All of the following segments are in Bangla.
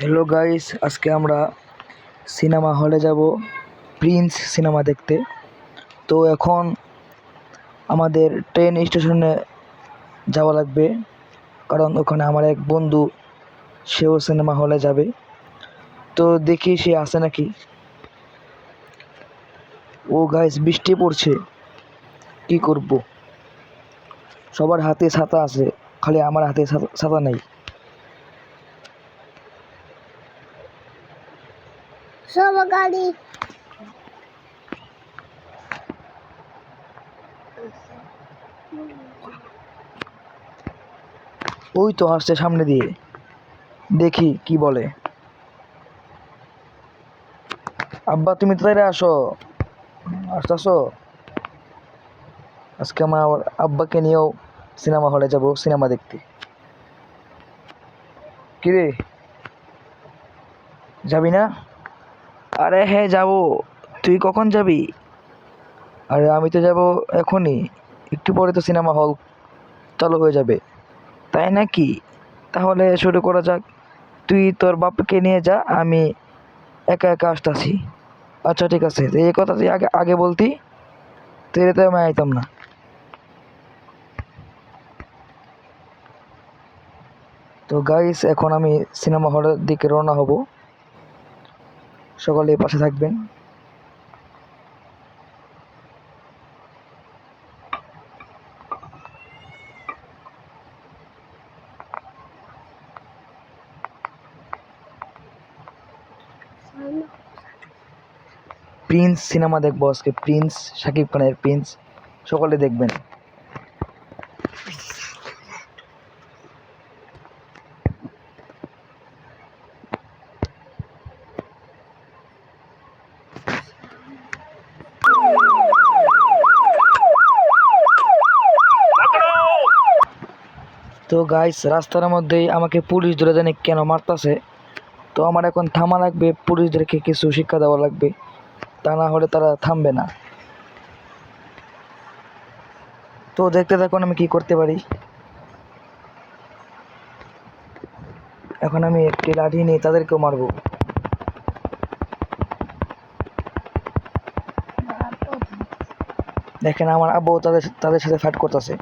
হ্যালো গাইস, আজকে আমরা সিনেমা হলে যাব প্রিন্স সিনেমা দেখতে। তো এখন আমাদের ট্রেন স্টেশনে যাওয়া লাগবে, কারণ ওখানে আমার এক বন্ধু, সেও সিনেমা হলে যাবে। তো দেখি সে আসে নাকি। ও গাইস, বৃষ্টি পড়ছে, কি করব? সবার হাতে ছাতা আছে, খালি আমার হাতে ছাতা নেই। সব গাড়ি ওই তো আসছে সামনে দিয়ে, দেখি কি বলে। আব্বা, তুমি তাড়াতাড়ি আসো, আসতেছো? আজকে আমার আব্বাকে নিয়েও সিনেমা হলে যাব সিনেমা দেখতে। কিরে, যাবি না? আরে হ্যাঁ, যাবো। তুই কখন যাবি? আরে আমি তো যাব এখনই, একটু পরে তো সিনেমা হল চালু হয়ে যাবে। তাই নাকি? তাহলে শুরু করা যাক। তুই তোর বাপকে নিয়ে যা, আমি একা একা আসতেছি। আচ্ছা ঠিক আছে, তো এই কথা তুই আগে আগে বলতি, তুই তো আমি আইতাম না। তো গাইস, এখন আমি সিনেমা হলের দিকে রওনা হব। সকলে পাশে থাকবেন। প্রিন্স সিনেমা দেখবো আজকে, প্রিন্স, শাকিব খানের প্রিন্স। সকলে দেখবেন। তো গাইস, রাস্তার মধ্যেই আমাকে পুলিশ ধরে জানি কেন মারতাছে। তো আমার এখন থামা লাগবে, পুলিশদেরকে কিছু শিক্ষা দেওয়া লাগবে, তা না হলে তারা থামবে না। তো দেখতে থাকুন আমি কি করতে পারি। এখন আমি একটি লাঠি নিয়ে তাদেরকেও মারবো। দেখেন, আমার আব্বু তাদের তাদের সাথে ফাইট করতেছে।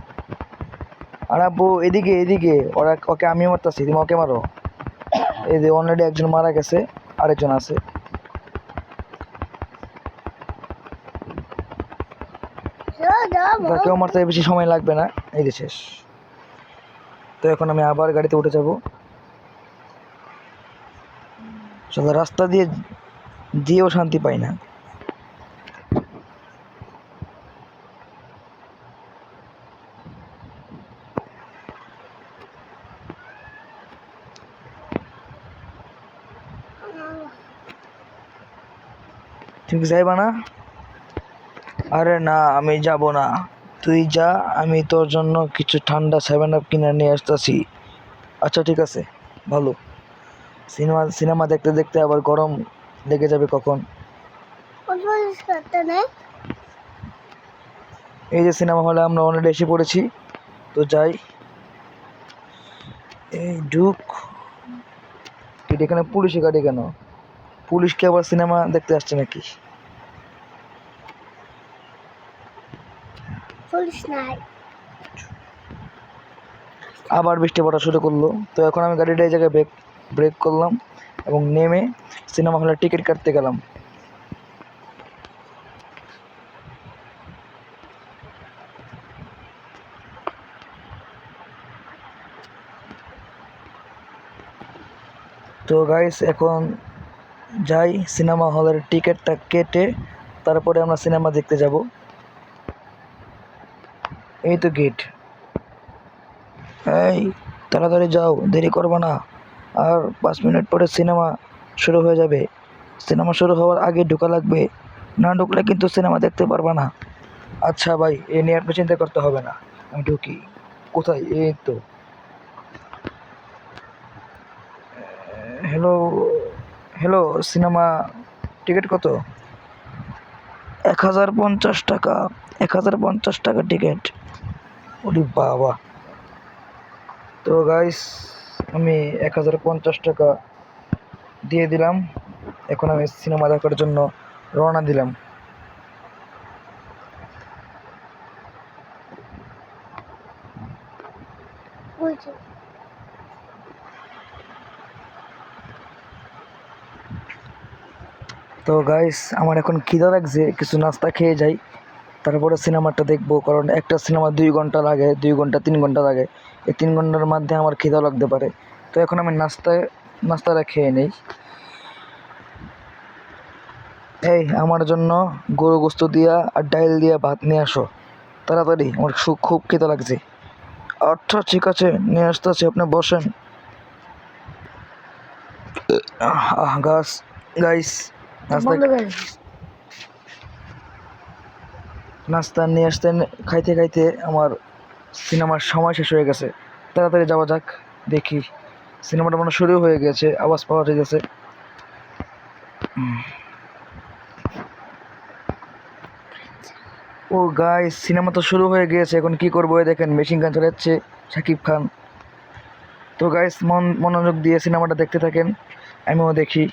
আর আব্বু, এদিকে এদিকে, ওকে আমি মারতাছি, তুমি ওকে মারো। এই যে অলরেডি একজন মারা গেছে, আরেকজন আছে। কেউ মারতে বেশি সময় লাগবে না, এই যে শেষ। তো এখন আমি আবার গাড়িতে উঠে যাব। আসলে রাস্তা দিয়ে দিয়েও শান্তি পাই না। তুমি যাইবা না? আরে না, আমি যাব না, তুই যা, আমি তোর জন্য কিছু ঠান্ডা 7 আপ কিনে নিয়ে আসতেছি। আচ্ছা ঠিক আছে, ভালো। সিনেমা সিনেমা দেখতে দেখতে আবার গরম লেগে যাবে কখন। এই যে সিনেমা হলে আমরা অলরেডি এসে পড়েছি, তো যাই। এই ঢুক। এখানে পুলিশের গাড়ি কেন? পুলিশকে আবার সিনেমা দেখতে আসছে নাকি? পুলিশ নাই। আবার বৃষ্টি পড়া শুরু করলো। তো এখন আমি গাড়িটা এই জায়গায় ব্রেক করলাম এবং নেমে সিনেমা হলের টিকিট কাটতে গেলাম। তো গাইস, এখন যাই সিনেমা হলের টিকিটটা কেটে, তারপরে আমরা সিনেমা দেখতে যাব। এই তো গেট। এই, তাড়াতাড়ি যাও, দেরি করবো না। আর 5 মিনিট পরে সিনেমা শুরু হয়ে যাবে। সিনেমা শুরু হওয়ার আগে ঢোকা লাগবে, না ঢুকলে কিন্তু সিনেমা দেখতে পারবা না। আচ্ছা ভাই, এ নিয়ে আপনি চিন্তা করতে হবে না, আমি ঢুকি। কোথায়? এই তো। হ্যালো, হ্যালো, সিনেমা টিকিট কত? 1050 টাকা। 1050 টাকা টিকিট? ওরে বাবা! তো গাইস, আমি 1050 টাকা দিয়ে দিলাম। এখন আমি সিনেমা দেখার জন্য রওনা দিলাম। বুঝছি। তো গাইস, আমার এখন খিদা লাগছে, কিছু নাস্তা খেয়ে যাই, তারপরে সিনেমাটা দেখবো। কারণ একটা সিনেমা 2 ঘন্টা লাগে, 2 ঘন্টা 3 ঘন্টা লাগে। এই 3 ঘন্টার মধ্যে আমার খিদা লাগতে পারে। তো এখন আমি নাস্তাটা খেয়ে নেই। এই আমার জন্য গরু গোস্ত দিয়া আর ডাইল দিয়া ভাত নিয়ে আসো তাড়াতাড়ি, আমার খুব খিদা লাগছে। আচ্ছা ঠিক আছে, নিয়ে আসতেছি, আপনি বসেন। গাইস, নাস্তা বন্ধ করে দে। নাস্তা নিয়ে আসতে খাইতে খাইতে আমার সিনেমার সময় শেষ হয়ে গেছে। তাড়াতাড়ি যাওয়া যাক, দেখি। সিনেমাটা মনে হয় শুরু হয়ে গেছে, আওয়াজ পাওয়া যাচ্ছে। ও গাইস, সিনেমা তো শুরু হয়ে গিয়েছে, এখন কি করবো? এই দেখেন মেশিন গান চালাচ্ছে শাকিব খান। তো গাইস, মনোযোগ দিয়ে সিনেমাটা দেখতে থাকেন, আমিও দেখি।